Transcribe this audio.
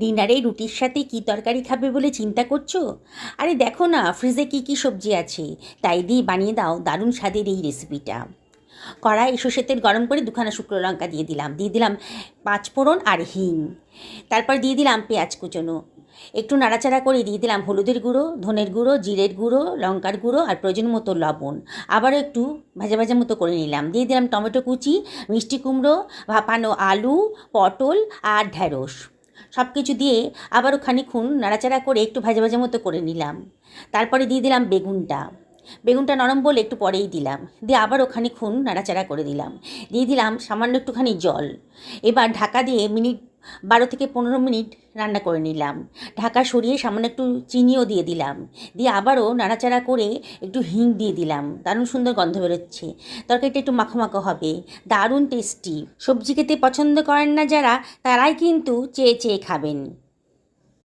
ডিনারে রুটির সাথে কী তরকারি খাবে বলে চিন্তা করছো? আরে দেখো না ফ্রিজে কী কী সবজি আছে, তাই দিয়ে বানিয়ে দাও দারুণ স্বাদের এই রেসিপিটা। কড়াই সর্ষের তেল গরম করে দুখানা শুকনো লঙ্কা দিয়ে দিলাম 5 ফোড়ন আর হিং। তারপর দিয়ে দিলাম পেঁয়াজ কুচোনো। একটু নাড়াচাড়া করে দিয়ে দিলাম হলুদের গুঁড়ো, ধনের গুঁড়ো, জিরের গুঁড়ো, লঙ্কার গুঁড়ো আর প্রয়োজন মতো লবণ। আবারও একটু ভাজা ভাজা মতো করে নিলাম। দিয়ে দিলাম টমেটো কুচি, মিষ্টি কুমড়ো, ভাপানো আলু, পটল আর ঢ্যাঁড়স। সব কিছু দিয়ে আবারও খানিকক্ষণ নাড়াচাড়া করে একটু ভাজা ভাজা মতো করে নিলাম। তারপরে দিয়ে দিলাম বেগুনটা নরম বলে একটু পরেই দিলাম। দিয়ে আবারও খানিকক্ষণ নাড়াচাড়া করে দিলাম। দিয়ে দিলাম সামান্য একটুখানি জল। এবার ঢাকা দিয়ে 12 থেকে 15 মিনিট রান্না করে নিলাম। ঢাকা সরিয়ে সামান্য একটু চিনিও দিয়ে দিলাম। দিয়ে আবারও নাড়াচাড়া করে একটু হিং দিয়ে দিলাম। দারুণ সুন্দর গন্ধ বেরোচ্ছে। তরকারিটা একটু মাখো মাখো হবে, দারুণ টেস্টি। সবজি খেতে পছন্দ করেন না যারা, তারাই কিন্তু চেয়ে চেয়ে খাবেন।